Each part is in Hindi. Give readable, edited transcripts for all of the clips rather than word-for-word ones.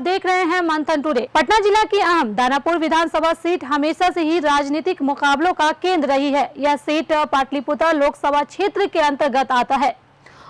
देख रहे हैं मंथन टुडे। पटना जिला की अहम दानापुर विधानसभा सीट हमेशा से ही राजनीतिक मुकाबलों का केंद्र रही है। यह सीट पाटलिपुत्र लोकसभा क्षेत्र के अंतर्गत आता है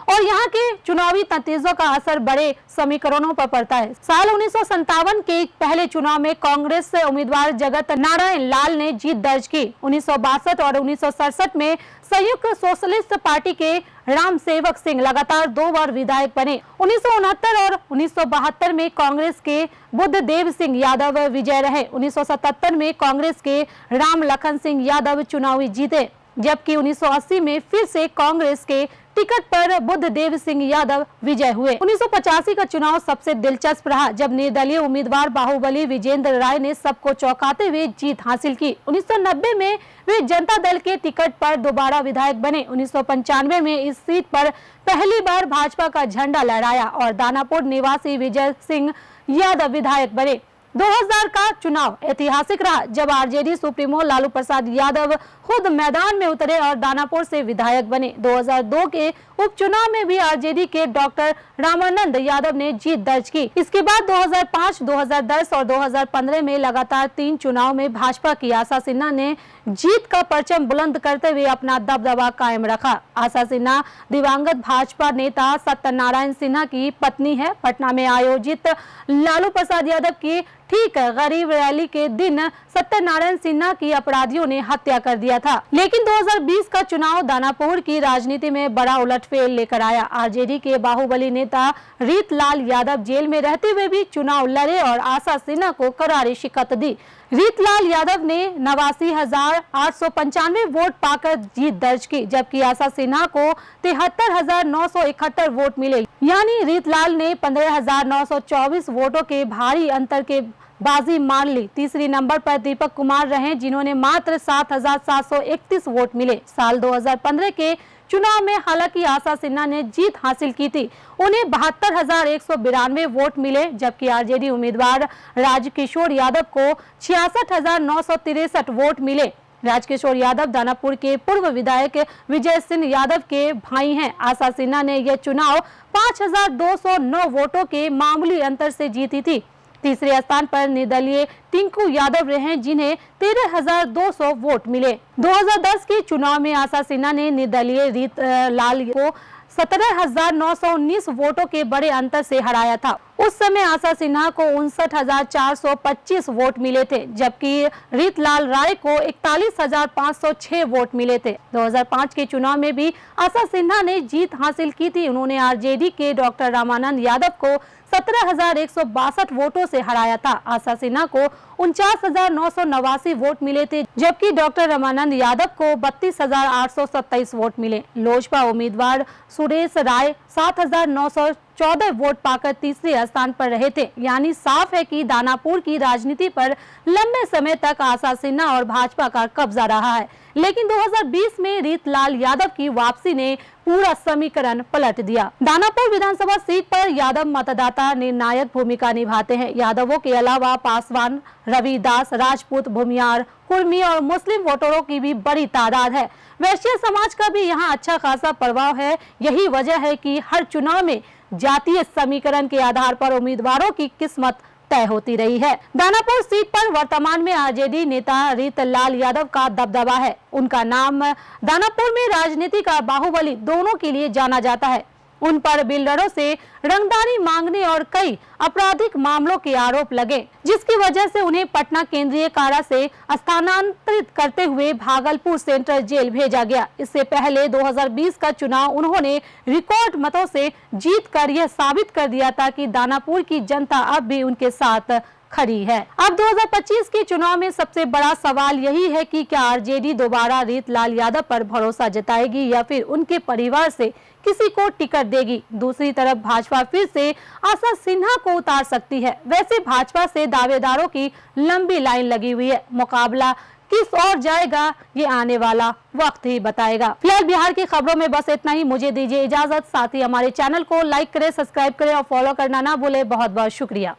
और यहाँ के चुनावी नतीजों का असर बड़े समीकरणों पर पड़ता है। साल 1957 के पहले चुनाव में कांग्रेस से उम्मीदवार जगत नारायण लाल ने जीत दर्ज की। 1962 और 1967 में संयुक्त सोशलिस्ट पार्टी के राम सेवक सिंह लगातार 2 बार विधायक बने। 1969 और 1972 में कांग्रेस के बुद्धदेव सिंह यादव विजय रहे। 1977 में कांग्रेस के राम लखन सिंह यादव चुनावी जीते, जबकि 1980 में फिर से कांग्रेस के टिकट पर बुद्धदेव सिंह यादव विजय हुए। 1985 का चुनाव सबसे दिलचस्प रहा, जब निर्दलीय उम्मीदवार बाहुबली विजेंद्र राय ने सबको चौंकाते हुए जीत हासिल की। 1990 में वे जनता दल के टिकट पर दोबारा विधायक बने। 1995 में इस सीट पर पहली बार भाजपा का झंडा लहराया और दानापुर निवासी विजय सिंह यादव विधायक बने। 2000 का चुनाव ऐतिहासिक रहा, जब आरजेडी सुप्रीमो लालू प्रसाद यादव खुद मैदान में उतरे और दानापुर से विधायक बने। 2002 के उपचुनाव में भी आरजेडी के डॉक्टर रामानंद यादव ने जीत दर्ज की। इसके बाद 2005, 2010 और 2015 में लगातार 3 चुनाव में भाजपा की आशा सिन्हा ने जीत का परचम बुलंद करते हुए अपना दबदबा कायम रखा। आशा सिन्हा दिवंगत भाजपा नेता सत्यनारायण सिन्हा की पत्नी है। पटना में आयोजित लालू प्रसाद यादव की ठीक गरीब रैली के दिन सत्यनारायण सिन्हा की अपराधियों ने हत्या कर दिया था। लेकिन 2020 का चुनाव दानापुर की राजनीति में बड़ा उलटफेर लेकर आया। आरजेडी के बाहुबली नेता रीतलाल यादव जेल में रहते हुए भी चुनाव लड़े और आशा सिन्हा को करारी शिकस्त दी। रीतलाल यादव ने 89,895 वोट पाकर जीत दर्ज की, जबकि आशा सिन्हा को 73,971 वोट मिले। यानी रीतलाल ने 15,924 वोटों के भारी अंतर के बाजी मार ली। तीसरी नंबर पर दीपक कुमार रहे, जिन्होंने मात्र 7,731 वोट मिले। साल 2015 के चुनाव में हालांकि आशा सिन्हा ने जीत हासिल की थी, उन्हें 72,192 वोट मिले, जबकि आरजेडी उम्मीदवार राजकिशोर यादव को 66,963 वोट मिले। राजकिशोर यादव दानापुर के पूर्व विधायक विजय सिंह यादव के भाई हैं। आशा सिन्हा ने यह चुनाव 5,209 वोटों के मामूली अंतर से जीती थी। तीसरे स्थान पर निर्दलीय टिंकू यादव रहे, जिन्हें 13,200 वोट मिले। 2010 के चुनाव में आशा सिन्हा ने निर्दलीय रीतलाल को 17,919 वोटों के बड़े अंतर से हराया था। उस समय आशा सिन्हा को 59,425 वोट मिले थे, जबकि रीतलाल राय को 41,506 वोट मिले थे। 2005 के चुनाव में भी आशा सिन्हा ने जीत हासिल की थी। उन्होंने आरजेडी के डॉक्टर रामानंद यादव को 17,162 वोटों से हराया था। आशा सिन्हा को 49,989 वोट मिले थे, जबकि डॉक्टर रामानंद यादव को 32,827 वोट मिले। लोजपा उम्मीदवार सुरेश राय 7,914 वोट पाकर तीसरे स्थान पर रहे थे। यानी साफ है कि दानापुर की राजनीति पर लंबे समय तक आशा सिन्हा और भाजपा का कब्जा रहा है, लेकिन 2020 में रीतलाल यादव की वापसी ने पूरा समीकरण पलट दिया। दानापुर विधानसभा सीट पर यादव मतदाता निर्णायक भूमिका निभाते हैं। यादवों के अलावा पासवान, रविदास, राजपूत, भूमियार, कुर्मी और मुस्लिम वोटरों की भी बड़ी तादाद है। वैश्य समाज का भी यहाँ अच्छा खासा प्रभाव है। यही वजह है कि हर चुनाव में जातीय समीकरण के आधार पर उम्मीदवारों की किस्मत तय होती रही है। दानापुर सीट पर वर्तमान में आरजेडी नेता रीतलाल यादव का दबदबा है। उनका नाम दानापुर में राजनीति का बाहुबली दोनों के लिए जाना जाता है। उन पर बिल्डरों से रंगदारी मांगने और कई आपराधिक मामलों के आरोप लगे, जिसकी वजह से उन्हें पटना केंद्रीय कारा से स्थानांतरित करते हुए भागलपुर सेंट्रल जेल भेजा गया। इससे पहले 2020 का चुनाव उन्होंने रिकॉर्ड मतों से जीत कर यह साबित कर दिया था कि दानापुर की जनता अब भी उनके साथ खड़ी है। अब 2025 के चुनाव में सबसे बड़ा सवाल यही है कि क्या आरजेडी दोबारा रीतलाल यादव पर भरोसा जताएगी या फिर उनके परिवार से किसी को टिकट देगी। दूसरी तरफ भाजपा फिर से आशा सिन्हा को उतार सकती है। वैसे भाजपा से दावेदारों की लंबी लाइन लगी हुई है। मुकाबला किस ओर जाएगा ये आने वाला वक्त ही बताएगा। फिलहाल बिहार की खबरों में बस इतना ही। मुझे दीजिए इजाजत। साथ ही हमारे चैनल को लाइक करें, सब्सक्राइब करें और फॉलो करना ना भूले। बहुत बहुत शुक्रिया।